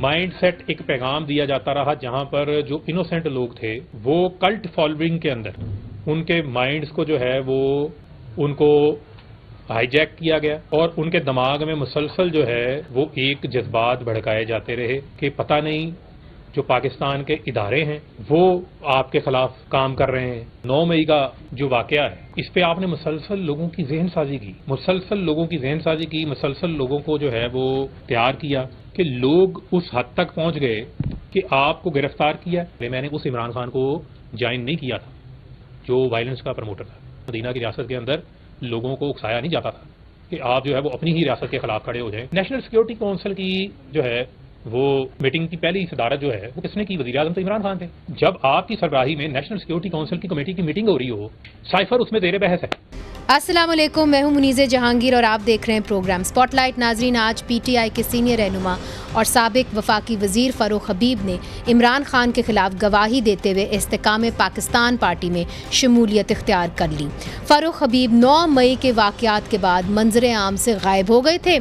Mind set एक पैगाम दिया जाता रहा जहां पर जो इनोसेंट लोग थे वो कल्ट फॉलोइंग के अंदर उनके माइंड्स को जो है वो उनको हाईजैक किया गया और उनके दिमाग में मुसलसल जो है वो एक जज्बात भड़काए जाते रहे कि पता नहीं जो पाकिस्तान के इदारे हैं वो आपके खिलाफ काम कर रहे हैं। 9 मई का जो वाकया है इस पे आपने मुसलसल लोगों की जहन साजी की, मुसलसल लोगों को जो है वो तैयार किया कि लोग उस हद तक पहुंच गए कि आपको गिरफ्तार किया। मैंने उस इमरान खान को ज्वाइन नहीं किया था जो वायलेंस का प्रमोटर था। मदीना की रियासत के अंदर लोगों को उकसाया नहीं जाता था कि आप जो है वो अपनी ही रियासत के खिलाफ खड़े हो जाएं। नेशनल सिक्योरिटी काउंसिल की जो है वो मीटिंग की पहली सदारत जो है वो किसने की? वज़ीर आज़म तो इमरान खान थे। जब आपकी सरबराही में नेशनल सिक्योरिटी काउंसिल की कमेटी की मीटिंग हो रही हो, साइफर उसमें ज़ेर बहस है। अस्सलाम वालेकुम, मैं हूं मुनीज़े जहांगीर और आप देख रहे हैं प्रोग्राम स्पॉटलाइट। नाजरीन, आज पीटीआई के सीनियर रहनुमा और साबिक वफाकी वज़ीर फ़ारूक हबीब ने इमरान खान के खिलाफ गवाही देते हुए इस्तेकाम पाकिस्तान पार्टी में शमूलियत इख्तियार कर ली। फ़ारूक हबीब 9 मई के वाक़यात के बाद मंजर आम से गायब हो गए थे।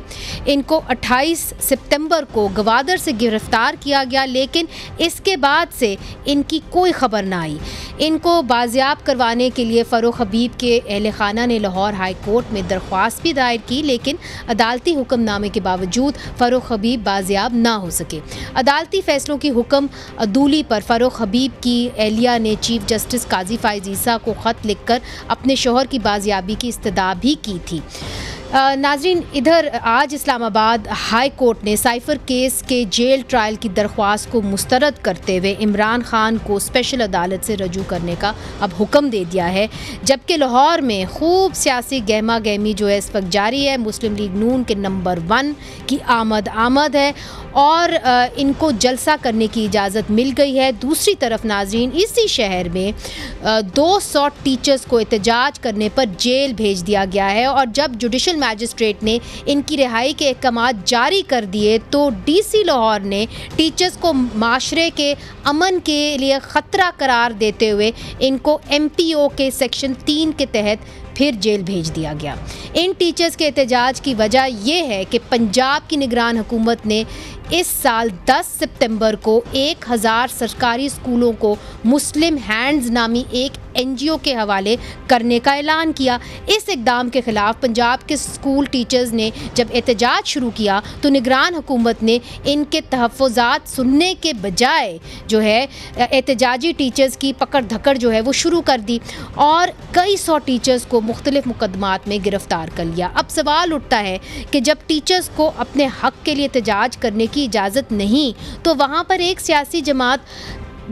इनको 28 सितंबर को गवादर से गिरफ्तार किया गया, लेकिन इसके बाद से इनकी कोई खबर ना आई। इनको बाजियाब करवाने के लिए फ़ारूक हबीब के अहल खाना ने लाहौर हाई कोर्ट में दरख्वास्त भी दायर की, लेकिन अदालती हुक्मनामे के बावजूद फ़ारूक हबीब बाजियाब ना हो सके। अदालती फैसलों की हुक्म अदूली पर फ़ारूक हबीब की एहलिया ने चीफ जस्टिस काजी फ़ाइज़ ईसा को ख़त लिखकर अपने शोहर की बाजियाबी की इस्तदा भी की थी। नाजरीन, इधर आज इस्लामाबाद हाई कोर्ट ने साइफर केस के जेल ट्रायल की दरख्वास्त को मुस्तरद करते हुए इमरान खान को स्पेशल अदालत से रजू करने का अब हुक्म दे दिया है। जबकि लाहौर में खूब सियासी गहमा गहमी जो है इस वक्त जारी है। मुस्लिम लीग नून के नंबर 1 की आमद है और इनको जलसा करने की इजाज़त मिल गई है। दूसरी तरफ नाजरीन, इसी शहर में 200 टीचर्स को एहतजाज करने पर जेल भेज दिया गया है और जब जुडिशल मैजिस्ट्रेट ने इनकी रिहाई के अहकाम जारी कर दिए तो डीसी लाहौर ने टीचर्स को माशरे के अमन के लिए ख़तरा करार देते हुए इनको MPO के सेक्शन 3 के तहत फिर जेल भेज दिया गया। इन टीचर्स के एहतजाज की वजह यह है कि पंजाब की निगरान हुकूमत ने इस साल 10 सितंबर को 1000 सरकारी स्कूलों को मुस्लिम हैंड्स नामी एक NGO के हवाले करने का ऐलान किया। इस इकदाम के ख़िलाफ़ पंजाब के स्कूल टीचर्स ने जब एहतजाज शुरू किया तो निगरान हुकूमत ने इनके तहफ़्फ़ुज़ात सुनने के बजाय जो है एहतजाजी टीचर्स की पकड़ धकड़ जो है वो शुरू कर दी और कई 100 टीचर्स को मुख्तलिफ मुकदमात में गिरफ्तार कर लिया। अब सवाल उठता है कि जब टीचर्स को अपने हक़ के लिए एहतजाज करने की इजाज़त नहीं तो वहाँ पर एक सियासी जमात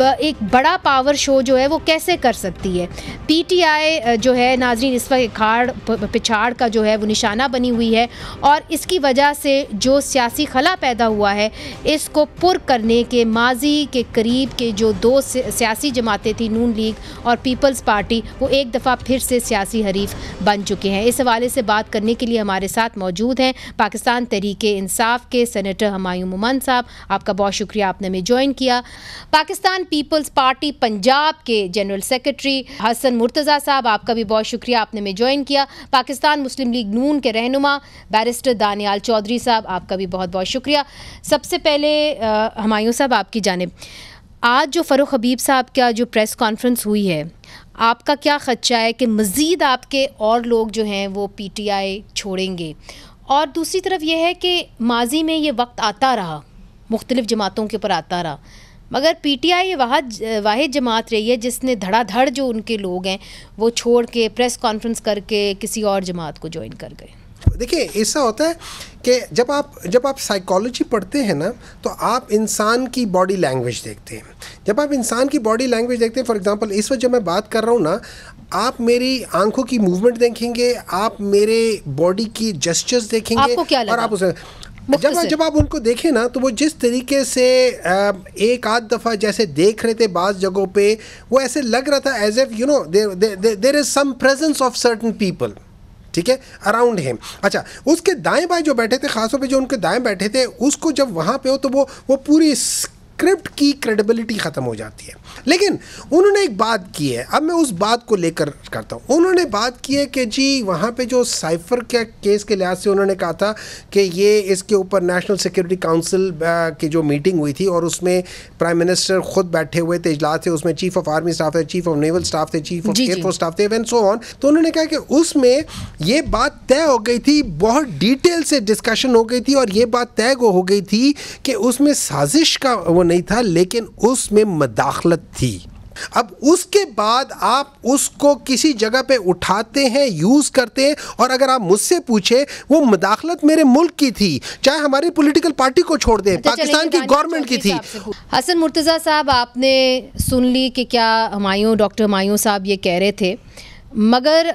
एक बड़ा पावर शो जो है वो कैसे कर सकती है। पीटीआई जो है नाजरीन इस वक्त पिछाड़ का जो है वो निशाना बनी हुई है और इसकी वजह से जो सियासी खला पैदा हुआ है इसको पुर करने के माजी के करीब के जो 2 सियासी जमातें थी, नून लीग और पीपल्स पार्टी, वो एक दफ़ा फिर से सियासी हरीफ बन चुके हैं। इस हवाले से बात करने के लिए हमारे साथ मौजूद हैं पाकिस्तान तहरीके इंसाफ के सेनेटर हुमायूं मोमन साहब। आपका बहुत शुक्रिया, आपने हमें ज्वाइन किया। पाकिस्तान पीपल्स पार्टी पंजाब के जनरल सेक्रेटरी हसन मुर्तज़ा साहब, आपका भी बहुत शुक्रिया, आपने में ज्वाइन किया। पाकिस्तान मुस्लिम लीग नून के रहनुमा बैरिस्टर दानियाल चौधरी साहब, आपका भी बहुत बहुत शुक्रिया। सबसे पहले हुमायूं साहब आपकी जानिब, आज जो फ़ारूक हबीब साहब का जो प्रेस कॉन्फ्रेंस हुई है, आपका क्या खदशा है कि मज़ीद आपके और लोग जो हैं वो PTI छोड़ेंगे? और दूसरी तरफ यह है कि माजी में ये वक्त आता रहा, मुख्तलिफ़ जमातों के ऊपर आता रहा, मगर PTI ये वाहिद जमात रही है जिसने धड़ाधड़ जो उनके लोग हैं वो छोड़ के प्रेस कॉन्फ्रेंस करके किसी और जमात को ज्वाइन कर गए। देखिए, ऐसा होता है कि जब आप साइकोलॉजी पढ़ते हैं ना तो आप इंसान की बॉडी लैंग्वेज देखते हैं। जब आप इंसान की बॉडी लैंग्वेज देखते हैं, फॉर एग्जांपल इस वक्त जब मैं बात कर रहा हूँ ना, आप मेरी आंखों की मूवमेंट देखेंगे, आप मेरे बॉडी की जेस्चर्स देखेंगे, आपको क्या लगा? और आप उसे जब आप उनको देखें ना तो वो जिस तरीके से एक आध दफ़ा जैसे देख रहे थे बाज़ जगहों पे, वो ऐसे लग रहा था as if there is some presence of certain people, ठीक है, अराउंड हिम। अच्छा, उसके दाएं बाएं जो बैठे थे, खासतौर पे जो उनके दाएं बैठे थे, उसको जब वहाँ पे हो तो वो पूरी स्क्रिप्ट की क्रेडिबिलिटी ख़त्म हो जाती है। लेकिन उन्होंने एक बात की है, अब मैं उस बात को लेकर करता हूँ। उन्होंने बात की है कि जी वहाँ पे जो साइफर के केस के लिहाज से उन्होंने कहा था कि ये इसके ऊपर नेशनल सिक्योरिटी काउंसिल की जो मीटिंग हुई थी और उसमें प्राइम मिनिस्टर खुद बैठे हुए थे, इजलास थे, उसमें चीफ ऑफ आर्मी स्टाफ थे, चीफ ऑफ नेवल स्टाफ थे, चीफ ऑफ एयरफोर्स स्टाफ थे एंड सो ऑन। तो उन्होंने कहा कि उसमें ये बात तय हो गई थी, बहुत डिटेल से डिस्कशन हो गई थी और ये बात तय हो गई थी कि उसमें साजिश का वो नहीं था लेकिन उसमें मदाखलत थी। अब उसके बाद आप उसको किसी जगह पे उठाते हैं, यूज़ करते हैं, और अगर आप मुझसे पूछे वो मदाखलत मेरे मुल्क की थी, चाहे हमारी पॉलिटिकल पार्टी को छोड़ दें, पाकिस्तान की गवर्नमेंट की थी। हसन मुर्तज़ा साहब, आपने सुन ली कि क्या डॉक्टर हुमायूं साहब ये कह रहे थे, मगर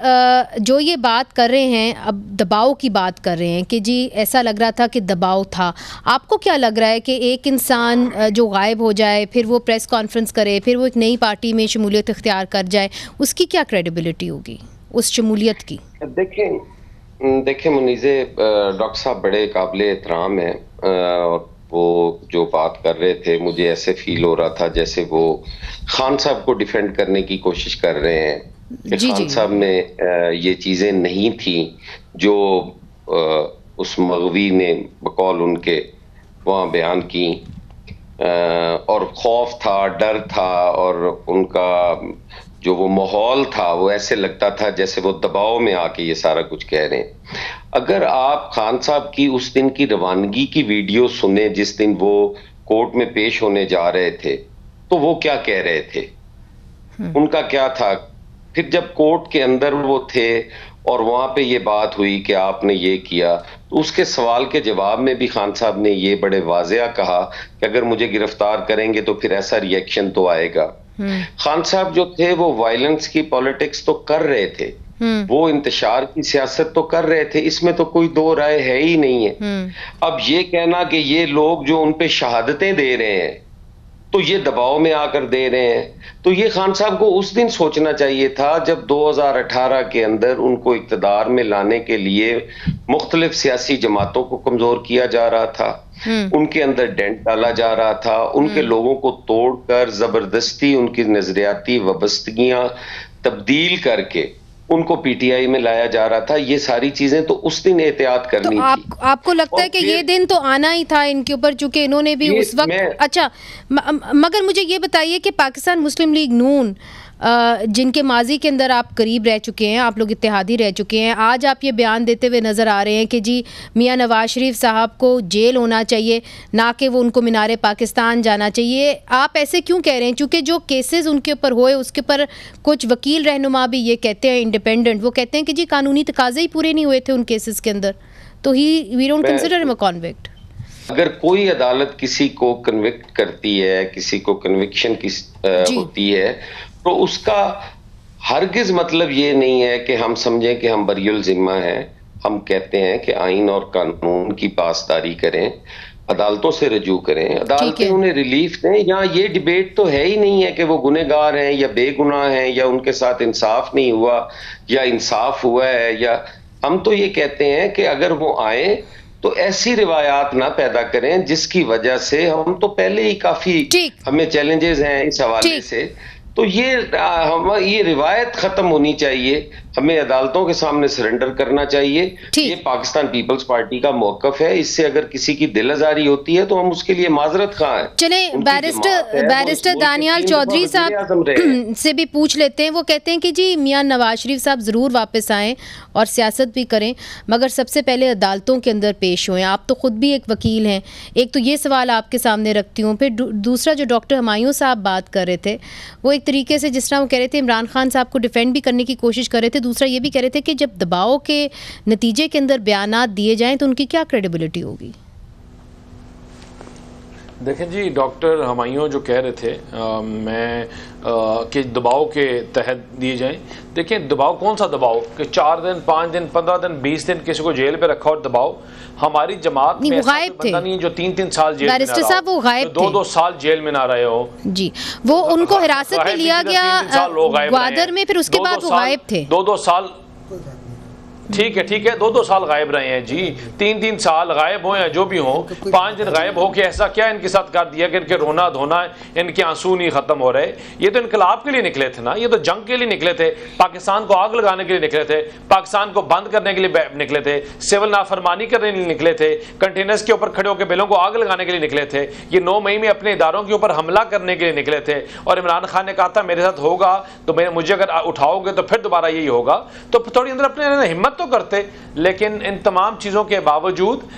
जो ये बात कर रहे हैं, अब दबाव की बात कर रहे हैं कि जी ऐसा लग रहा था कि दबाव था। आपको क्या लग रहा है कि एक इंसान जो गायब हो जाए, फिर वो प्रेस कॉन्फ्रेंस करे, फिर वो एक नई पार्टी में शमूलियत इख्तियार कर जाए, उसकी क्या क्रेडिबिलिटी होगी उस शमूलियत की? देखें मुनीज़े, डॉक्टर साहब बड़े काबिल एहतराम हैं और वो जो बात कर रहे थे मुझे ऐसे फील हो रहा था जैसे वो खान साहब को डिफेंड करने की कोशिश कर रहे हैं कि खान साहब में ये चीजें नहीं थी जो उस मगवी ने बकौल उनके वहाँ बयान की, और खौफ था, डर था, और उनका जो वो माहौल था वो ऐसे लगता था जैसे वो दबाव में आके ये सारा कुछ कह रहे हैं। अगर आप खान साहब की उस दिन की रवानगी की वीडियो सुने जिस दिन वो कोर्ट में पेश होने जा रहे थे, तो वो क्या कह रहे थे, उनका क्या था। फिर जब कोर्ट के अंदर वो थे और वहां पे ये बात हुई कि आपने ये किया, तो उसके सवाल के जवाब में भी खान साहब ने ये बड़े वाज़ेह कहा कि अगर मुझे गिरफ्तार करेंगे तो फिर ऐसा रिएक्शन तो आएगा। खान साहब जो थे वो वायलेंस की पॉलिटिक्स तो कर रहे थे, वो इंतशार की सियासत तो कर रहे थे, इसमें तो कोई दो राय है ही नहीं है। अब ये कहना कि ये लोग जो उन पे शहादतें दे रहे हैं तो ये दबाव में आकर दे रहे हैं, तो ये खान साहब को उस दिन सोचना चाहिए था जब 2018 के अंदर उनको इक्तदार में लाने के लिए मुख्तलिफ सियासी जमातों को कमजोर किया जा रहा था, उनके अंदर डेंट डाला जा रहा था, उनके लोगों को तोड़कर जबरदस्ती उनकी नजरियाती वाबस्तगियां तब्दील करके उनको पीटीआई में लाया जा रहा था। ये सारी चीजें तो उस दिन एहतियात करनी थी। आपको लगता है कि ये दिन तो आना ही था इनके ऊपर, चूंकि इन्होंने भी उस वक्त अच्छा मगर मुझे ये बताइए कि पाकिस्तान मुस्लिम लीग नून जिनके माजी के अंदर आप करीब रह चुके हैं, आप लोग इत्तेहादी रह चुके हैं, आज आप ये बयान देते हुए नज़र आ रहे हैं कि जी मियां नवाज शरीफ साहब को जेल होना चाहिए, ना कि वो उनको मीनार पाकिस्तान जाना चाहिए। आप ऐसे क्यों कह रहे हैं? चूँकि जो केसेस उनके ऊपर हुए उसके ऊपर कुछ वकील रहनुमा भी ये कहते हैं, इंडिपेंडेंट, वो कहते हैं कि जी कानूनी तकाजे ही पूरे नहीं हुए थे उन केसेस के अंदर, तो we don't consider him a convict. अगर कोई अदालत किसी को कन्विक्ट करती है, किसी को कन्विक्शन होती है, तो उसका हरगिज मतलब ये नहीं है कि हम समझें कि हम बरियुल जिम्मा हैं। हम कहते हैं कि आइन और कानून की पासदारी करें, अदालतों से रजू करें, अदालतें उन्हें रिलीफ दें। यहाँ ये डिबेट तो है ही नहीं है कि वो गुनहगार हैं या बेगुनाह हैं या उनके साथ इंसाफ नहीं हुआ या इंसाफ हुआ है, या हम तो ये कहते हैं कि अगर वो आए तो ऐसी रिवायात ना पैदा करें जिसकी वजह से हम तो पहले ही काफी हमें चैलेंजेस हैं इस हवाले से। तो ये रिवायत खत्म होनी चाहिए, हमें अदालतों के सामने सरेंडर करना चाहिए। ये पाकिस्तान पीपल्स पार्टी का मौकफ है, इससे अगर किसी की दिल आजारी होती है तो हम उसके लिए माजरत खां हैं। चले बैरिस्टर दानियाल चौधरी साहब से भी पूछ लेते हैं। वो कहते हैं कि जी मियां नवाज शरीफ साहब ज़रूर वापस आएँ और सियासत भी करें, मगर सबसे पहले अदालतों के अंदर पेश हुए। आप तो ख़ुद भी एक वकील हैं, एक तो ये सवाल आपके सामने रखती हूँ, फिर दूसरा जो डॉक्टर हुमायूं साहब बात कर रहे थे वो एक तरीके से जिस तरह वो कह रहे थे इमरान खान साहब को डिफेंड भी करने की कोशिश कर रहे थे, दूसरा ये भी कह रहे थे कि जब दबाव के नतीजे के अंदर बयानात दिए जाएं तो उनकी क्या क्रेडिबिलिटी होगी? देखें जी, डॉक्टर हुमायूं जो कह रहे थे कि दबाव के तहत दिए जाएं, देखिए दबाव कौन सा दबाव कि 4 दिन 5 दिन 15 दिन 20 दिन किसी को जेल पे रखा और दबाव। हमारी जमात में ऐसा बंदा नहीं जो 3-3 साल जेल में ना रहा हो, 2-2 साल जेल में ना रहे हो जी। वो उनको हिरासत में लिया गया ग्वादर में, फिर उसके बाद वो गायब थे 2-2 साल। ठीक है 2-2 साल गायब रहे हैं जी, 3-3 साल गायब हो या जो भी हो, 5 दिन गायब हो के ऐसा क्या इनके साथ कर दिया कि इनके रोना धोना, इनके आंसू नहीं खत्म हो रहे। ये तो इनकलाब के लिए निकले थे ना, ये तो जंग के लिए निकले थे, पाकिस्तान को आग लगाने के लिए निकले थे, पाकिस्तान को बंद करने के लिए निकले थे, सिविल नाफरमानी करने के लिए निकले थे, कंटेनर्स के ऊपर खड़े होकर बिलों को आग लगाने के लिए निकले थे, ये 9 मई में अपने इदारों के ऊपर हमला करने के लिए निकले थे। और इमरान खान ने कहा था मेरे साथ होगा तो मुझे अगर उठाओगे तो फिर दोबारा यही होगा। तो थोड़ी अंदर अपने हिम्मत तो करते, लेकिन इन तमाम चीज़ों के बावजूद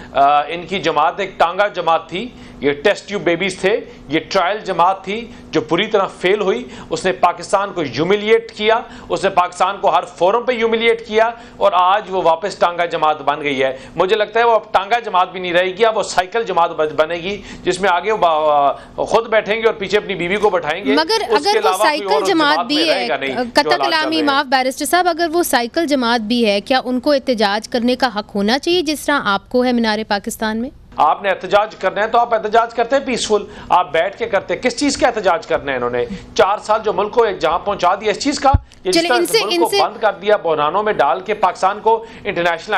इनकी जमात एक टांगा जमात थी, ये टेस्ट ट्यूब बेबीज थे, ये ट्रायल जमात थी जो पूरी तरह फेल हुई। उसने पाकिस्तान को ह्यूमिलिएट किया, उसने पाकिस्तान को हर फोरम पे ह्यूमिलिएट किया और आज वो वापस टांगा जमात बन गई है। मुझे लगता है वो अब टांगा जमात भी नहीं रहेगी, अब वो साइकिल जमात बनेगी जिसमें आगे वो खुद बैठेंगे और पीछे अपनी बीवी को बैठाएंगे। मगर अगर वो साइकिल जमात भी है, कत्ता कलामी माफ बैरिस्टर साहब, अगर वो साइकिल जमात भी है, क्या उनको एहतजाज करने का हक होना चाहिए जिस तरह आपको है मीनारे पाकिस्तान में? आपने एहतजाज करना है तो आप एहतजाज करते हैं पीसफुल, आप बैठ के करते हैं। किस चीज का एहतजाज करना है? इन्होंने 4 साल जो मुल्क को जहां पहुंचा दिया, इस चीज का, ये मुल्क को बंद कर दिया, बहरानों में डाल के पाकिस्तान को इंटरनेशनल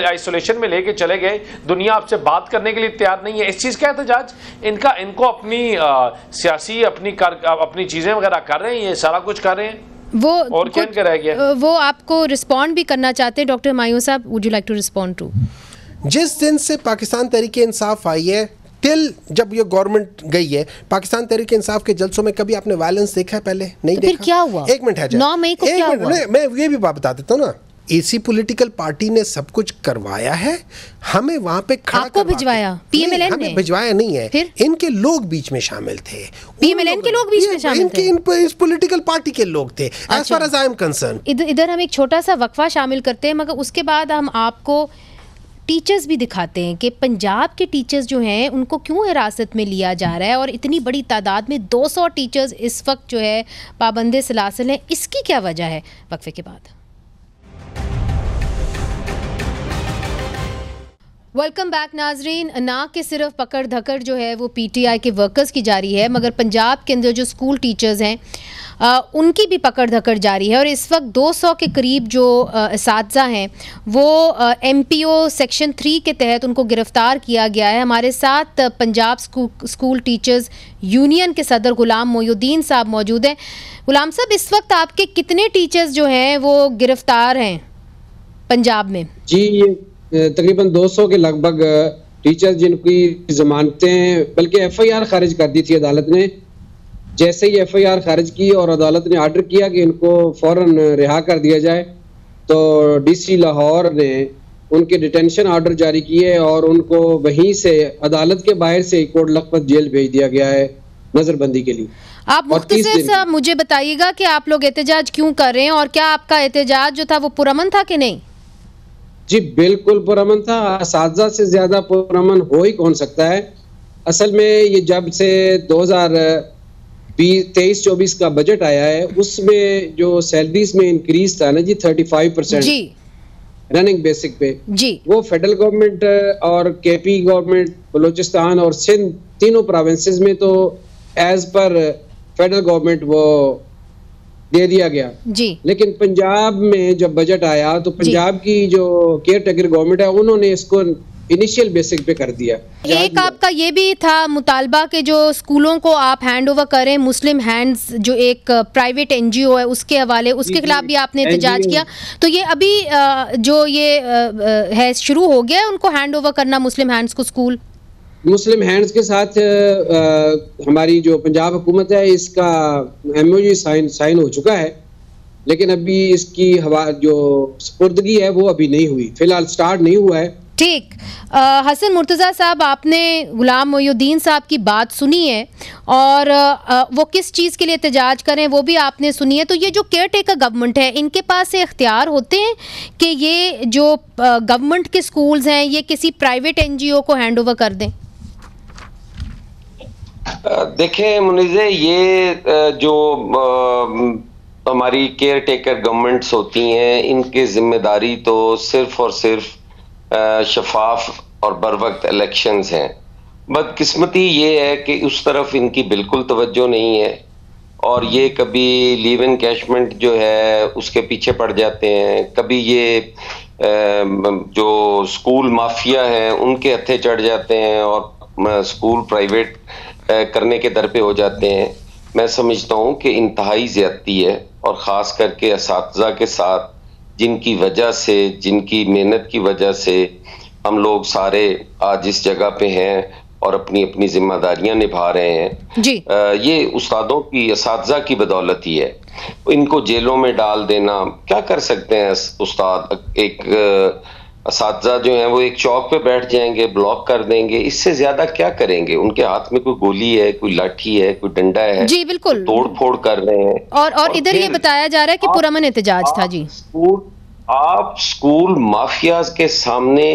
आइसोलेशन में लेके चले गए, दुनिया आपसे बात करने के लिए तैयार नहीं है। इस चीज का एहतजाज इनको अपनी सियासी अपनी चीजें वगैरह कर रहे हैं, ये सारा कुछ कर रहे हैं, वो और क्या इनका रह गया? वो आपको रिस्पॉन्ड भी करना चाहते हैं। डॉक्टर हुमायूं साहब, would you like to respond to? जिस दिन से पाकिस्तान तहरीक इंसाफ आई है टिल जब ये गवर्नमेंट गई है, पाकिस्तान तहरीक इंसाफ के जलसों में कभी आपने वायलेंस देखा है? पहले नहीं देखा। फिर क्या हुआ? एक मिनट है, 9 मई को क्या हुआ? मैं ये भी बात बता देता हूँ ना, इसी पॉलिटिकल पार्टी ने सब कुछ करवाया है, हमें वहां पे खड़ा आपको भिजवाया, पीएमएलएन ने भिजवाया नहीं है, फिर इनके लोग बीच में शामिल थे, पीएमएलएन के लोग बीच में शामिल थे, इस पॉलिटिकल पार्टी के लोग थे, as far as I am concerned. इधर हम एक छोटा सा वक्फा शामिल करते हैं, मगर उसके बाद हम आपको टीचर्स भी दिखाते हैं कि पंजाब के टीचर्स जो हैं उनको क्यों हिरासत में लिया जा रहा है, और इतनी बड़ी तादाद में 200 टीचर्स इस वक्त जो है पाबंदे सलासिल हैं, इसकी क्या वजह है? वक्फे के बाद वेलकम बैक नाजरीन। ना कि सिर्फ पकड़ धकड़ जो है वो पीटीआई के वर्कर्स की जारी है, मगर पंजाब के अंदर जो स्कूल टीचर्स हैं उनकी भी पकड़ धकड़ जारी है। और इस वक्त 200 के करीब जो असातिज़ा हैं वो MPO सेक्शन 3 के तहत उनको गिरफ़्तार किया गया है। हमारे साथ पंजाब स्कूल टीचर्स यूनियन के सदर गुलाम मोयुद्दीन साहब मौजूद हैं। गुलाम साहब, इस वक्त आपके कितने टीचर्स जो हैं वो गिरफ़्तार हैं पंजाब में? जी, ये तकरीबन 200 के लगभग टीचर्स जिनकी जमानतें, बल्कि FIR खारिज कर दी थी अदालत ने। जैसे ही FIR खारिज की और अदालत ने आर्डर किया कि इनको फौरन रिहा कर दिया जाए, तो DC लाहौर ने उनके डिटेंशन ऑर्डर जारी किए और उनको वहीं से अदालत के बाहर से कोट लखपत जेल भेज दिया गया है नजरबंदी के लिए। आप मुख्तसर साहब मुझे बताइएगा कि आप लोग एहतजाज क्यों कर रहे हैं, और क्या आपका एहतजाज जो था वो पुरअमन था कि नहीं? जी बिल्कुल पुरअमन था, असातिज़ा से ज्यादा पुरअमन हो ही कौन सकता है। असल में ये जब से 2023-24 का बजट आया है, उसमें जो सैलरीज में इंक्रीज था ना जी 35% जी रनिंग बेसिक पे जी, वो फेडरल गवर्नमेंट और KP गवर्नमेंट, बलूचिस्तान और सिंध तीनों प्रोविंसेस में तो एज पर फेडरल गवर्नमेंट वो दे दिया गया जी। लेकिन पंजाब में जब बजट आया तो पंजाब की जो केयर टेकर गवर्नमेंट है उन्होंने इसको इनिशियल बेसिक पे कर दिया। एक आपका ये भी था मुतालबा के जो स्कूलों को आप हैंड ओवर करें मुस्लिम हैंड्स, जो एक प्राइवेट NGO है उसके हवाले, उसके खिलाफ भी आपने एहतजाज किया। तो ये अभी जो ये है शुरू हो गया है उनको हैंड ओवर करना मुस्लिम हैंड्स को स्कूल? मुस्लिम हैंड्स के साथ हमारी जो पंजाब हुकूमत है इसका MOU साइन हो चुका है, लेकिन अभी इसकी जो सुपुर्दगी है वो अभी नहीं हुई, फिलहाल स्टार्ट नहीं हुआ है। ठीक, हसन मुर्तज़ा साहब, आपने गुलाम मोयुद्दीन साहब की बात सुनी है और वो किस चीज़ के लिए एहतजाज करें वो भी आपने सुनी है। तो ये जो केयर टेकर गवर्नमेंट है, इनके पास ये इख्तियार होते हैं कि ये जो गवर्नमेंट के स्कूल्स हैं ये किसी प्राइवेट NGO को हैंड ओवर कर दें? देखें मुनीज़े, ये जो हमारी केयर टेकर गवर्नमेंट्स होती हैं, इनकी जिम्मेदारी तो सिर्फ और सिर्फ शफाफ और बर वक्त इलेक्शंस हैं। बदकिस्मती ये है कि उस तरफ इनकी बिल्कुल तवज्जो नहीं है और ये कभी लीव एनकैशमेंट जो है उसके पीछे पड़ जाते हैं, कभी ये जो स्कूल माफिया हैं उनके हत्थे चढ़ जाते हैं और स्कूल प्राइवेट करने के दर पे हो जाते हैं। मैं समझता हूँ कि इंतहाई ज्यादती है, और ख़ास करके असातिज़ा के साथ जिनकी वजह से, जिनकी मेहनत की वजह से हम लोग सारे आज इस जगह पे हैं और अपनी अपनी जिम्मेदारियां निभा रहे हैं जी। ये उस्तादों की, असातिज़ा की बदौलत ही है। इनको जेलों में डाल देना, क्या कर सकते हैं उस्ताद? एक असातिज़ा जो है वो एक चौक पे बैठ जाएंगे, ब्लॉक कर देंगे, इससे ज्यादा क्या करेंगे? उनके हाथ में कोई गोली है, कोई लाठी है, कोई डंडा है जी, बिल्कुल तोड़ फोड़ कर रहे हैं। और इधर ये बताया जा रहा है कि पुरअमन एहतजाज था जी। आप स्कूल माफियाज के सामने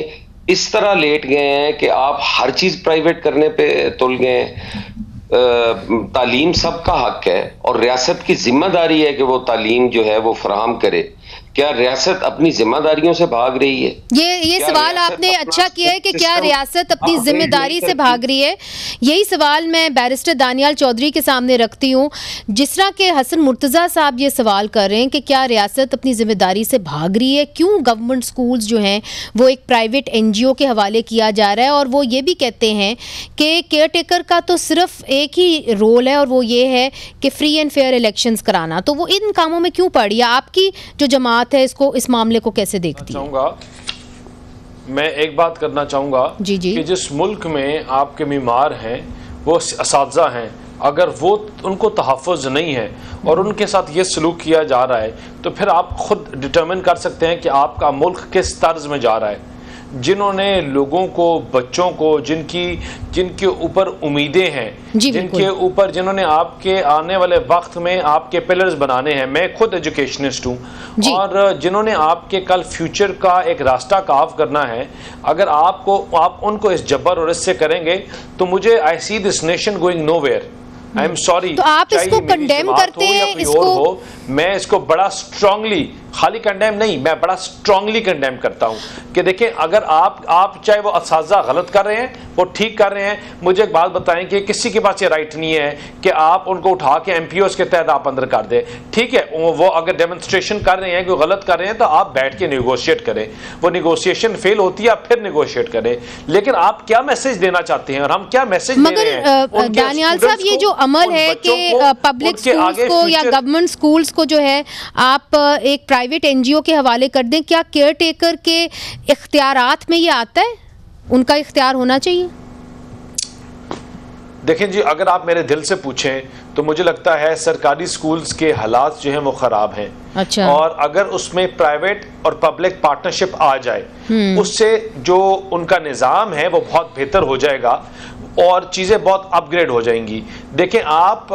इस तरह लेट गए हैं कि आप हर चीज प्राइवेट करने पे तुल गए हैं। तालीम सबका हक है और रियासत की जिम्मेदारी है कि वो तालीम जो है वो फराहम करे। क्या रियासत अपनी जिम्मेदारियों से भाग रही है? ये सवाल आपने अच्छा किया है कि क्या रियासत अपनी जिम्मेदारी से भाग रही है। यही सवाल मैं बैरिस्टर दानियाल चौधरी के सामने रखती हूँ। जिस तरह के हसन मुर्तज़ा साहब ये सवाल कर रहे हैं कि क्या रियासत अपनी जिम्मेदारी से भाग रही है, क्यों गवर्नमेंट स्कूल्स जो हैं वो एक प्राइवेट NGO के हवाले किया जा रहा है, और वो ये भी कहते हैं कि केयर टेकर का तो सिर्फ एक ही रोल है और वो ये है कि फ्री एंड फेयर इलेक्शंस कराना, तो वो इन कामों में क्यों पड़ी? आपकी जो जमात है इसको, इस मामले को कैसे देखती है? मैं एक बात करना चाहूँगा कि जिस मुल्क में आपके बीमार हैं वो असातिज़ा हैं, अगर वो उनको तहफ़्फ़ुज़ नहीं है और उनके साथ ये सलूक किया जा रहा है, तो फिर आप खुद डिटर्मिन कर सकते हैं कि आपका मुल्क किस तर्ज में जा रहा है। जिन्होंने लोगों को, बच्चों को, जिनके ऊपर उम्मीदें हैं, जिनके ऊपर, जिन्होंने आपके आने वाले वक्त में आपके पिलर्स बनाने हैं, मैं खुद एजुकेशनिस्ट हूँ, और जिन्होंने आपके कल फ्यूचर का एक रास्ता काव करना है, अगर आप उनको इस जबर और इससे करेंगे तो मुझे I see this nation going nowhere. I am sorry. तो आप इसको कंडेम करते हैं? इसको मैं इसको बड़ा स्ट्रांगली, खाली कंडेम नहीं, मैं बड़ा स्ट्रांगली कंडेम करता हूं कि देखें, अगर आप चाहे वो असातिज़ा गलत कर रहे हैं, वो ठीक कर रहे हैं, मुझे एक बात बताएं कि किसी के पास ये राइट नहीं है कि आप उनको उठा के MPOs के तहत आप अंदर कर दें। ठीक है, वो अगर डेमोन्स्ट्रेशन कर रहे हैं कि गलत कर रहे हैं तो आप बैठ के निगोशिएट करें। वो निगोशिएशन फेल होती है, आप फिर निगोशिएट करें। लेकिन आप क्या मैसेज देना चाहते हैं और हम क्या मैसेज दे रहे हैं? दानियाल साहब, ये जो अमल है कि पब्लिक स्कूल्स को या गवर्नमेंट स्कूल्स को जो है आप एक प्राइवेट NGO के हवाले कर दें, क्या केयर टेकर के इख्तियारात में ये आता है? उनका इख्तियार होना चाहिए? देखें जी, अगर आप मेरे दिल से पूछें तो मुझे लगता है सरकारी स्कूल्स के हालात जो हैं वो ख़राब हैं। अच्छा। और अगर उसमें प्राइवेट और पब्लिक पार्टनरशिप आ जाए, उससे जो उनका निज़ाम है वो बहुत बेहतर हो जाएगा और चीज़ें बहुत अपग्रेड हो जाएंगी। देखें आप,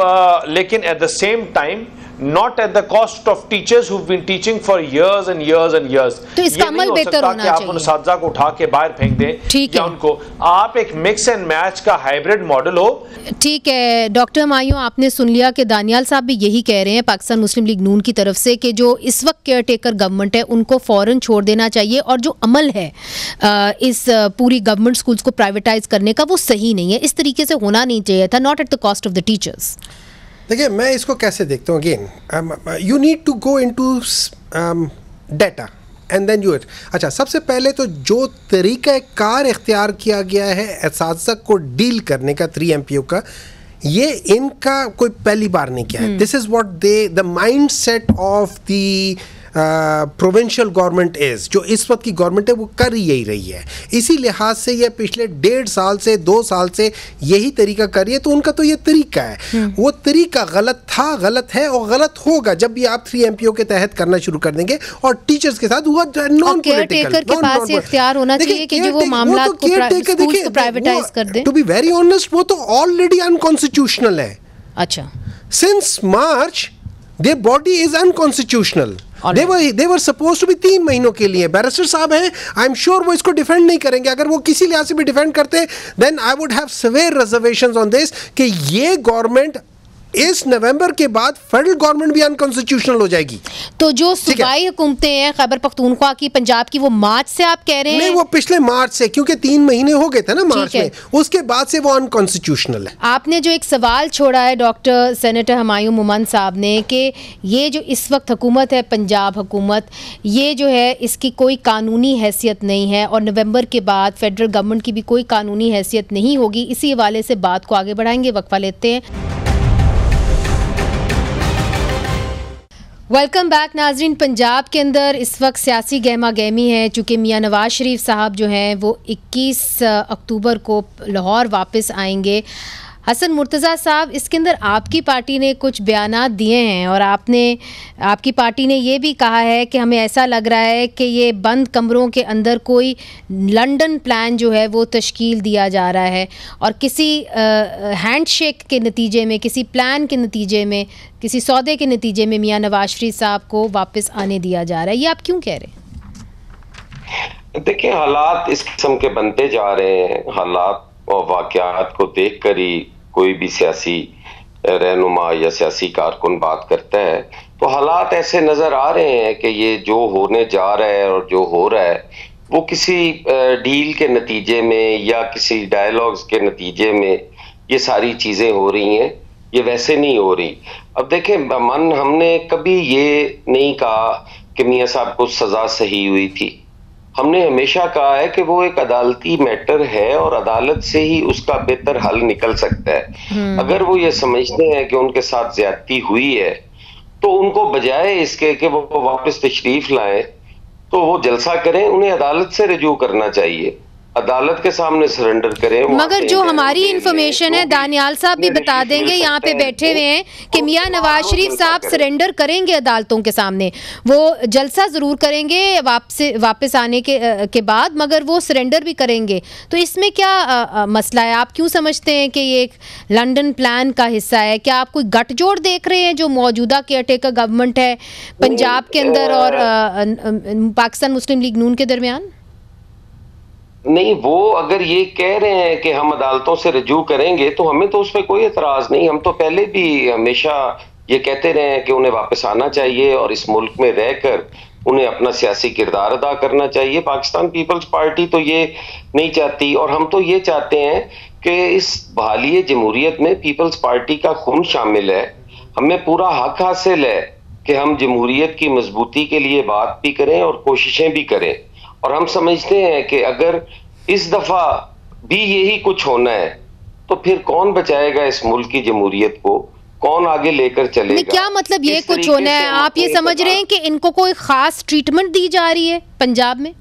लेकिन at the same time not at the cost of teachers who've been teaching for years and years and years। तो इसका अमल बेहतर होना चाहिए। आप उन असातिज़ा को उठा के बाहर फेंक दें या उनको आप एक मिक्स एंड मैच का हाइब्रिड मॉडल हो। ठीक है डॉक्टर हमायूं, आपने सुन लिया कि दानियाल साहब भी यही कह रहे हैं पाकिस्तान मुस्लिम लीग नून की तरफ से कि जो इस वक्त केयर टेकर गवर्नमेंट है उनको फ़ौरन छोड़ देना चाहिए, और जो अमल है इस पूरी गवर्नमेंट स्कूल्स को प्राइवेटाइज करने का वो सही नहीं है, इस तरीके से होना नहीं चाहिए था, not at the cost of the teachers. देखिए, मैं इसको कैसे देखता हूँ, again you need to go into data and then you it. अच्छा, सबसे पहले तो जो तरीका कार इख्तियार किया गया है असातिज़ा को डील करने का 3 MPO का, ये इनका कोई पहली बार नहीं किया है। This is what the mind set of the provincial government is, जो इस वक्त की गवर्नमेंट है वो कर यही रही है। इसी लिहाज से ये पिछले 1.5 साल से 2 साल से यही तरीका कर रही है, तो उनका तो ये तरीका है। वो तरीका गलत था, गलत है और गलत होगा जब भी आप 3 MPO के तहत करना शुरू कर देंगे और टीचर्स के साथ हुआ नॉन पॉलिटिकल के पास इख्तियार होना चाहिए कि जो वो मामला को प्राइवेटाइज कर दें। टू बी वेरी ऑनेस्ट, वो तो ऑलरेडी अनकॉन्स्टिट्यूशनल है। अच्छा, since March their body is unconstitutional। They were supposed to be 3 महीनों के लिए। बैरिस्टर साहब हैं, आई एम श्योर वो इसको डिफेंड नहीं करेंगे। अगर वो किसी लिहाज से भी डिफेंड करते then I would have severe reservations on this कि ये गवर्नमेंट इस नवंबर के बाद फेडरल गवर्नमेंट भी अनकॉन्स्टिट्यूशनल हो जाएगी। तो जो सूबाई हुकूमतें हैं खैबर पख्तूनख्वा की, पंजाब की, वो मार्च से आप कह रहे हैं? नहीं, वो पिछले मार्च से, क्योंकि 3 महीने हो गए थे ना मार्च में, उसके बाद से वो अनकॉन्स्टिट्यूशनल है। आपने जो एक सवाल छोड़ा है डॉक्टर सेनेटर हुमायूं मोमन साहब ने कि ये जो इस वक्त हुकूमत है पंजाब हुकूमत, ये जो है इसकी कोई कानूनी हैसियत नहीं है और नवंबर के बाद फेडरल गवर्नमेंट की भी कोई कानूनी हैसियत नहीं होगी। इसी हवाले से बात को आगे बढ़ाएंगे, वक्फा लेते हैं। वेलकम बैक नाजरीन। पंजाब के अंदर इस वक्त सियासी गहमा गहमी है, चूँकि मियाँ नवाज शरीफ साहब जो हैं वो 21 अक्टूबर को लाहौर वापस आएंगे। हसन मुर्तज़ा साहब, इसके अंदर आपकी पार्टी ने कुछ बयानात दिए हैं और आपकी पार्टी ने ये भी कहा है कि हमें ऐसा लग रहा है कि ये बंद कमरों के अंदर कोई लंदन प्लान जो है वो तश्कील दिया जा रहा है और किसी हैंडशेक के नतीजे में, किसी प्लान के नतीजे में, किसी सौदे के नतीजे में मियाँ नवाज शरीफ साहब को वापस आने दिया जा रहा है। ये आप क्यों कह रहे हैं? देखिए, हालात इस किस्म के बनते जा रहे हैं। हालात और वाक़यात को देख कर ही कोई भी सियासी रहनुमा या सियासी कारकुन बात करता है, तो हालात ऐसे नजर आ रहे हैं कि ये जो होने जा रहा है और जो हो रहा है वो किसी डील के नतीजे में या किसी डायलॉग्स के नतीजे में ये सारी चीजें हो रही हैं, ये वैसे नहीं हो रही। अब देखें, हमने कभी ये नहीं कहा कि मियाँ साहब को सजा सही हुई थी। हमने हमेशा कहा है कि वो एक अदालती मैटर है और अदालत से ही उसका बेहतर हल निकल सकता है। अगर वो ये समझते हैं कि उनके साथ ज्यादती हुई है तो उनको बजाय इसके कि वो वापस तशरीफ लाएं तो वो जलसा करें, उन्हें अदालत से रजू करना चाहिए, अदालत के सामने सरेंडर करें। मगर जो हमारी इंफॉर्मेशन है, दानियाल साहब भी बता देंगे यहाँ पे बैठे हुए हैं कि मियाँ नवाज शरीफ साहब सरेंडर करेंगे अदालतों के सामने। वो जलसा ज़रूर करेंगे वापस आने के बाद, मगर वो सरेंडर भी करेंगे। तो इसमें क्या मसला है? आप क्यों समझते हैं कि ये एक लंदन प्लान का हिस्सा है? क्या आप कोई गठजोड़ देख रहे हैं जो मौजूदा केयरटेकर गवर्नमेंट है पंजाब के अंदर और पाकिस्तान मुस्लिम लीग नून के दरमियान? नहीं, वो अगर ये कह रहे हैं कि हम अदालतों से रजू करेंगे तो हमें तो उस पर कोई एतराज नहीं। हम तो पहले भी हमेशा ये कहते रहे हैं कि उन्हें वापस आना चाहिए और इस मुल्क में रहकर उन्हें अपना सियासी किरदार अदा करना चाहिए। पाकिस्तान पीपल्स पार्टी तो ये नहीं चाहती और हम तो ये चाहते हैं कि इस बहाली जमहूरियत में पीपल्स पार्टी का खून शामिल है। हमें पूरा हक हासिल है कि हम जमहूरियत की मजबूती के लिए बात भी करें और कोशिशें भी करें। और हम समझते हैं कि अगर इस दफा भी यही कुछ होना है तो फिर कौन बचाएगा इस मुल्क की जमहूरियत को, कौन आगे लेकर चलेगा? क्या मतलब ये कुछ होना है? आप ये समझ रहे हैं कि इनको कोई खास ट्रीटमेंट दी जा रही है पंजाब में?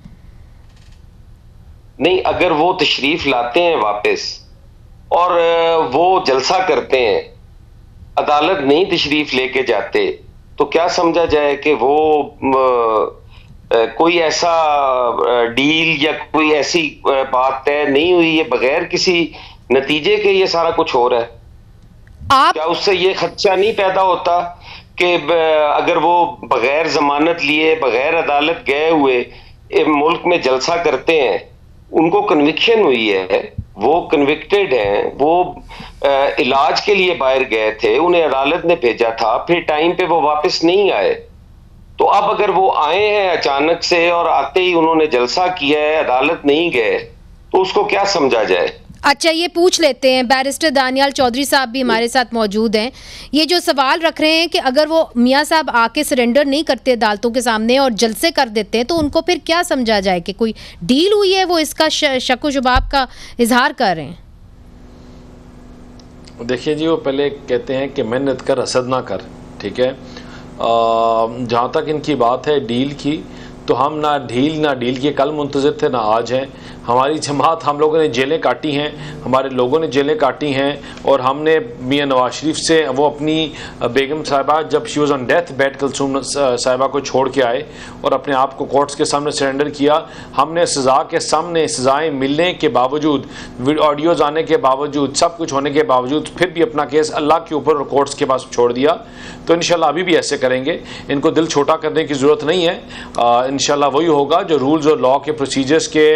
नहीं, अगर वो तशरीफ लाते हैं वापस और वो जलसा करते हैं, अदालत नहीं तशरीफ लेके जाते, तो क्या समझा जाए कि वो कोई ऐसा डील या कोई ऐसी बात तय नहीं हुई है, बगैर किसी नतीजे के ये सारा कुछ हो रहा है? क्या उससे ये खदशा नहीं पैदा होता कि अगर वो बगैर जमानत लिए, बगैर अदालत गए हुए मुल्क में जलसा करते हैं, उनको कन्विक्शन हुई है, वो कन्विक्टेड हैं, वो इलाज के लिए बाहर गए थे, उन्हें अदालत ने भेजा था, फिर टाइम पे वो वापस नहीं आए, तो अब अगर वो आए हैं अचानक से और आते ही उन्होंने जलसा किया है, अदालत नहीं गए, तो उसको क्या समझा जाए? अच्छा, ये पूछ लेते हैं, बैरिस्टर दानियाल चौधरी साहब भी हमारे साथ मौजूद हैं। ये जो सवाल रख रहे हैं कि अगर वो मियाँ साहब आके सरेंडर नहीं करते अदालतों के सामने और जलसे कर देते हैं तो उनको फिर क्या समझा जाए कि कोई डील हुई है? वो इसका शक व शुबाब का इजहार कर रहे हैं। देखिए जी, वो पहले कहते हैं कि मेहनत कर हसद ना कर, ठीक है। जहाँ तक इनकी बात है डील की, तो हम ना डील के कल मुंतज़िर थे ना आज हैं। हमारी जमात, हम लोगों ने जेलें काटी हैं, हमारे लोगों ने जेलें काटी हैं और हमने मियाँ नवाज शरीफ से वो अपनी बेगम साहिबा जब she was on death bed Kulsoom साहिबा को छोड़ के आए और अपने आप को कोर्ट्स के सामने सरेंडर किया। हमने सज़ा के सामने सज़ाएँ मिलने के बावजूद, ऑडियोज़ आने के बावजूद, सब कुछ होने के बावजूद फिर भी अपना केस अल्लाह के ऊपर और कोर्ट्स के पास छोड़ दिया। तो इंशाल्लाह अभी भी ऐसे करेंगे। इनको दिल छोटा करने की ज़रूरत नहीं है। इंशाल्लाह वही होगा जो रूल्स और लॉ के प्रोसीजर्स के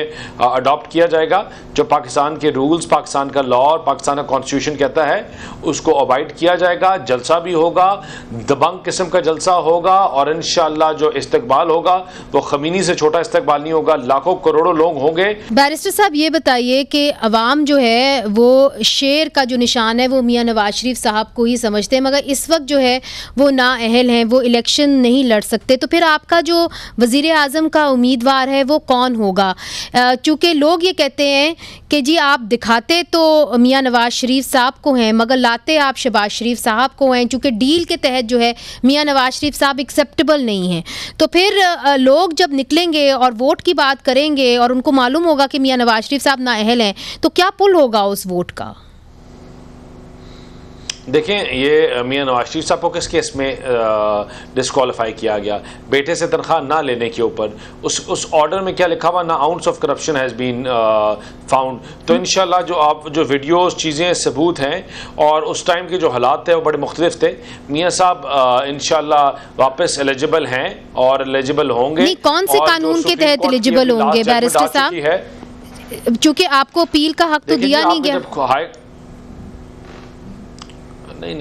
अडॉप्ट किया जाएगा। जो पाकिस्तान के रूल्स, पाकिस्तान का लॉ और पाकिस्तान का कॉन्स्टिट्यूशन कहता है उसको अवॉइड किया जाएगा। जलसा भी होगा, दबंग किस्म का जलसा होगा और इंशाल्लाह जो इस्तकबाल होगा वो खमीनी से छोटा इस्तकबाल नहीं होगा, लाखों करोड़ों लोग होंगे। बैरिस्टर साहब ये बताइए कि अवाम जो है वो शेर का जो निशान है वो मियाँ नवाज शरीफ साहब को ही समझते हैं, मगर इस वक्त जो है वो नाअहल हैं, वो इलेक्शन नहीं लड़ सकते, तो फिर आपका जो वज़ीर आज़म का उम्मीदवार है वो कौन होगा? चूँकि लोग ये कहते हैं कि जी आप दिखाते तो मियाँ नवाज शरीफ साहब को हैं मगर लाते आप शहबाज शरीफ साहब को हैं, चूँकि डील के तहत जो है मियाँ नवाज शरीफ साहब एक्सेप्टेबल नहीं हैं। तो फिर लोग जब निकलेंगे और वोट की बात करेंगे और उनको मालूम होगा कि मियाँ नवाज शरीफ साहब नाअहल हैं, तो क्या पुल होगा उस वोट का? देखें, ये मियाँ नवाज शरीफ साहब को किस केस में डिस्क्वालीफाई किया गया? बेटे से तनख्वाह ना लेने के ऊपर। उस ऑर्डर में क्या लिखा हुआ? No ounce of corruption has been found. तो इंशाल्लाह जो वीडियोस चीज़ें सबूत हैं और उस टाइम के जो हालात थे वो बड़े मुख्तलिफ थे। मियाँ साहब इंशाल्लाह वापस एलिजिबल हैं और एलिजिबल होंगे। नहीं, कौन से कानून के तहत एलिजिबल होंगे बैरिस्टर साहब? चूँकि आपको अपील का हक तो दिया नहीं गया। नहीं,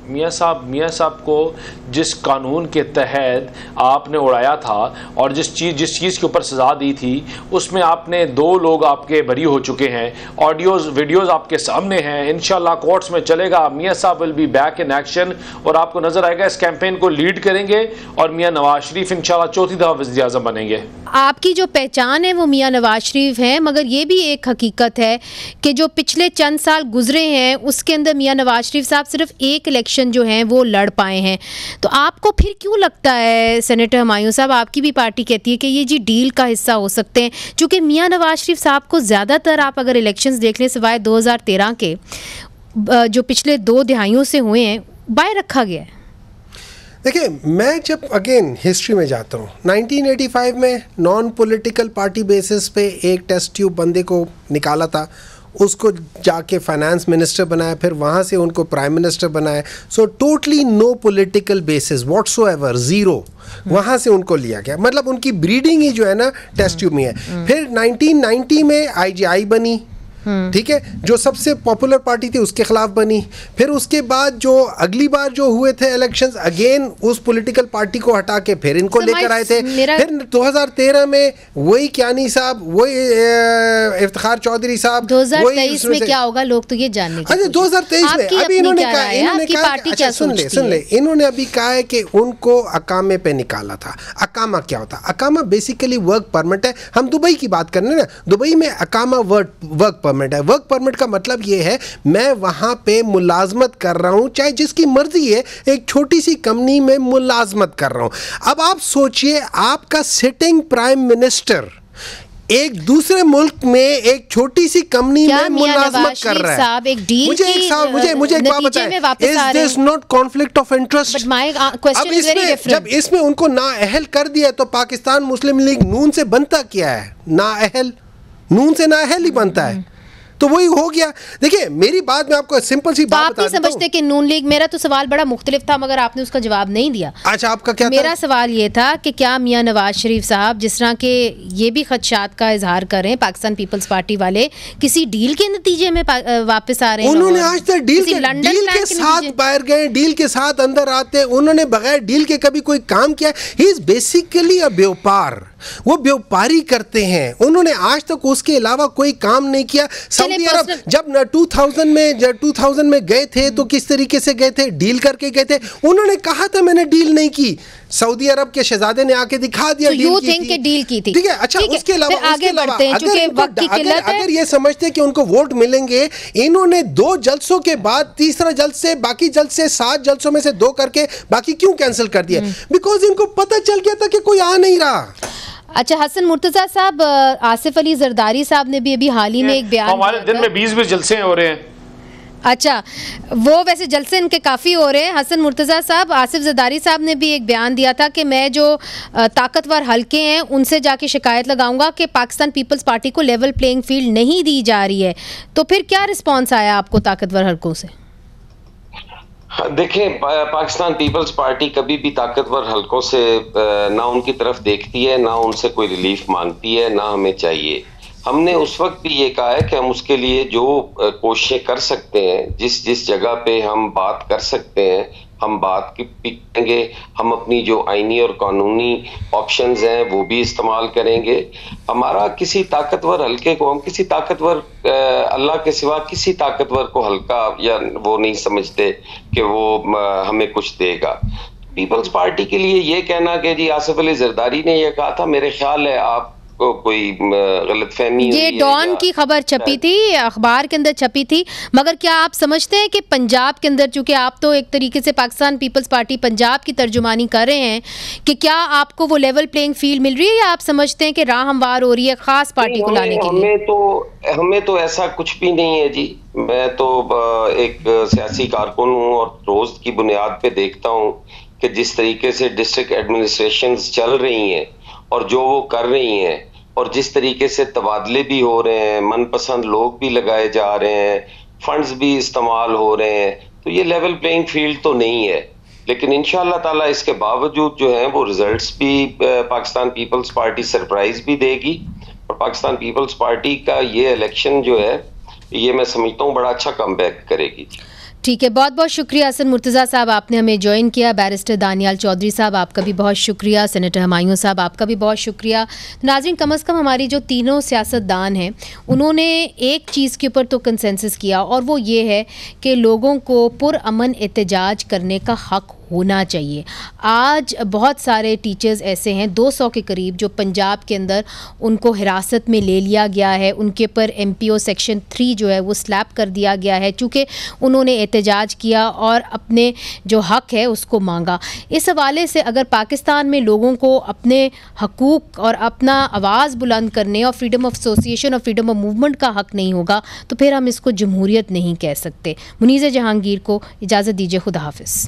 मियाँ साहब को जिस कानून के तहत आपने उड़ाया था और जिस चीज़ के ऊपर सज़ा दी थी उसमें आपने 2 लोग आपके बरी हो चुके हैं। ऑडियोज़ वीडियोज़ आपके सामने हैं। इंशाल्लाह कोर्ट्स में चलेगा। मियाँ साहब will be back in action और आपको नज़र आएगा। इस कैंपेन को लीड करेंगे और मियाँ नवाज शरीफ इंशाल्लाह 4थी दफ़ा वज़ीर आज़म बनेंगे। आपकी जो पहचान है वो मियाँ नवाज शरीफ हैं, मगर ये भी एक हकीकत है कि जो पिछले चंद साल गुजरे हैं उसके अंदर मियाँ नवाज शरीफ साहब सिर्फ एक इलेक्शन जो हैं वो लड़ पाए हैं। तो आपको फिर क्यों लगता है सेनेटर हुमायूं साहब, आपकी भी पार्टी कहती है कि ये जी डील का हिस्सा हो सकते हैं? चूँकि मियाँ नवाज शरीफ साहब को ज़्यादातर आप अगर इलेक्शंस देख लें सिवाय 2013 के जो पिछले 2 दिहाइयों से हुए हैं बाय रखा गया है। देखिए, मैं जब अगेन हिस्ट्री में जाता हूँ, 1985 में नॉन पॉलिटिकल पार्टी बेसिस पे एक टेस्ट ट्यूब बंदे को निकाला था, उसको जाके फाइनेंस मिनिस्टर बनाया, फिर वहाँ से उनको प्राइम मिनिस्टर बनाया। So totally no political basis whatsoever, zero, वहाँ से उनको लिया गया। मतलब उनकी ब्रीडिंग ही जो है ना टेस्ट ट्यूब में है। फिर 1990 में IGI बनी, ठीक है, जो सबसे पॉपुलर पार्टी थी उसके खिलाफ बनी। फिर उसके बाद जो अगली बार जो हुए थे इलेक्शंस, अगेन उस पॉलिटिकल पार्टी को हटा के फिर इनको लेकर आए थे। फिर 2013 में वही कियानी साहब, वही इफ्तिखार चौधरी साहब। 2023 में क्या होगा लोग तो ये जानने की। अच्छा, 2023 में अभी इन्होंने कहा, सुन ले, इन्होंने अभी कहा है कि उनको अकामे पे निकाला था। अकामा क्या होता है? अकामा बेसिकली वर्क परमिट है। हम दुबई की बात कर रहे हैं ना, दुबई में अकामा वर्क परमिट है। वर्क परमिट का मतलब ये है मैं वहां पे मुलाजमत कर रहा हूं, चाहे जिसकी मर्जी है, एक छोटी सी कंपनी में मुलाजमत कर रहा हूं। अब आप सोचिए, आपका सिटिंग प्राइम मिनिस्टर एक दूसरे मुल्क में एक छोटी सी कंपनी में मुलाजमत कर रहा है। मुझे एक बात बताएं, is this not conflict of interest? अब जब इसमें उनको नाअहल कर दिया तो पाकिस्तान मुस्लिम लीग नून से बनता क्या है? नाअहल, नून से नाअहल ही बनता है। तो वही हो गया। देखिए, मेरी बात में आपको सिंपल सी बात बता देता हूं। समझते कि नून लीग, मेरा तो सवाल बड़ा मुख्तलिफ था मगर आपने उसका जवाब नहीं दिया। अच्छा, आपका क्या मेरा सवाल ये था कि क्या मियाँ नवाज शरीफ साहब, जिस तरह के ये भी खदशात का इजहार कर रहे हैं पाकिस्तान पीपल्स पार्टी वाले, किसी डील के नतीजे में वापस आ रहे हैं? उन्होंने आज तक डील के साथ बाहर गए, डील के साथ अंदर आते, उन्होंने बगैर डील के कभी कोई काम किया? ही इज बेसिकली अ व्यापार, वो व्यापारी करते हैं। उन्होंने आज तक उसके अलावा कोई काम नहीं किया। सऊदी अरब जब 2000 में गए थे तो किस तरीके से गए थे? डील करके गए थे। उन्होंने कहा था मैंने डील नहीं की, सऊदी अरब के शहजादे ने आके दिखा दिया डील की थी। ठीक है, अच्छा, उसके अलावा अगर ये समझते कि उनको वोट मिलेंगे, इन्होंने 2 जलसों के बाद तीसरा जलसे, बाकी जलसे 7 जलसों में से 2 करके बाकी क्यों कैंसिल कर दिया? बिकॉज इनको पता चल गया था कि कोई आ नहीं रहा। अच्छा, हसन मुर्तजा साहब, आसिफ अली जरदारी साहब ने भी अभी हाल ही में एक बयान, हमारे दिन में 20 जलसे हो रहे हैं। अच्छा, वो वैसे जलसे इनके काफ़ी हो रहे हैं। हसन मुर्तज़ा साहब, आसिफ जरदारी साहब ने भी एक बयान दिया था कि मैं जो ताकतवर हलके हैं उनसे जाके शिकायत लगाऊंगा कि पाकिस्तान पीपल्स पार्टी को लेवल प्लेइंग फील्ड नहीं दी जा रही है। तो फिर क्या रिस्पॉन्स आया आपको ताकतवर हलकों से? देखें, पाकिस्तान पीपल्स पार्टी कभी भी ताकतवर हलकों से ना उनकी तरफ देखती है, ना उनसे कोई रिलीफ मांगती है, ना हमें चाहिए। हमने उस वक्त भी ये कहा है कि हम उसके लिए जो कोशिशें कर सकते हैं, जिस जिस जगह पे हम बात कर सकते हैं, हम बात की करेंगे। हम अपनी जो आईनी और कानूनी ऑप्शंस हैं वो भी इस्तेमाल करेंगे। हमारा किसी ताकतवर हल्के को, हम किसी ताकतवर अल्लाह के सिवा किसी ताकतवर को हल्का या वो नहीं समझते कि वो हमें कुछ देगा। पीपल्स पार्टी के लिए ये कहना कि जी आसिफ अली जरदारी ने ये कहा था, मेरे ख्याल है आप को कोई गलतफहमी, ये डॉन की खबर छपी थी, अखबार के अंदर छपी थी, मगर क्या आप समझते हैं कि पंजाब के अंदर, चूंकि आप तो एक तरीके से पाकिस्तान पीपल्स पार्टी पंजाब की तर्जुमानी कर रहे हैं, कि क्या आपको वो लेवल प्लेइंग फील्ड मिल रही है, या आप समझते हैं कि राह हमवार हो रही है खास पार्टी को लाने के लिए? हमें तो ऐसा कुछ भी नहीं है जी। मैं तो एक सियासी कारकुन हूँ और रोज की बुनियाद पे देखता हूँ कि जिस तरीके से डिस्ट्रिक्ट एडमिनिस्ट्रेशंस चल रही हैं और जो वो कर रही हैं, और जिस तरीके से तबादले भी हो रहे हैं, मनपसंद लोग भी लगाए जा रहे हैं, फंड्स भी इस्तेमाल हो रहे हैं, तो ये लेवल प्लेइंग फील्ड तो नहीं है। लेकिन इंशाअल्लाह ताला इसके बावजूद जो है वो रिजल्ट्स भी पाकिस्तान पीपल्स पार्टी सरप्राइज भी देगी, और पाकिस्तान पीपल्स पार्टी का ये इलेक्शन जो है ये मैं समझता हूँ बड़ा अच्छा कमबैक करेगी। ठीक है, बहुत बहुत शुक्रिया हसन मुर्तज़ा साहब, आपने हमें ज्वाइन किया। बैरिस्टर दानियाल चौधरी साहब आपका भी बहुत शुक्रिया। सेनेटर हुमायूं साहब आपका भी बहुत शुक्रिया। नाज़रीन, कम अज़ कम हमारी जो तीनों सियासतदान हैं उन्होंने एक चीज़ के ऊपर तो कंसेंसस किया, और वो ये है कि लोगों को पुरअमन एहतजाज करने का हक़ होना चाहिए। आज बहुत सारे टीचर्स ऐसे हैं 200 के करीब जो पंजाब के अंदर उनको हिरासत में ले लिया गया है, उनके पर MPO सेक्शन 3 जो है वो स्लैप कर दिया गया है, चूँकि उन्होंने एहतजाज किया और अपने जो हक़ है उसको मांगा। इस हवाले से अगर पाकिस्तान में लोगों को अपने हकूक़ और अपना आवाज़ बुलंद करने और फ्रीडम ऑफ एसोसिएशन और फ्रीडम ऑफ मूवमेंट का हक़ नहीं होगा तो फिर हम इसको जमहूरियत नहीं कह सकते। मुनीज़ जहांगीर को इजाज़त दीजिए, खुदा हाफ़िज़।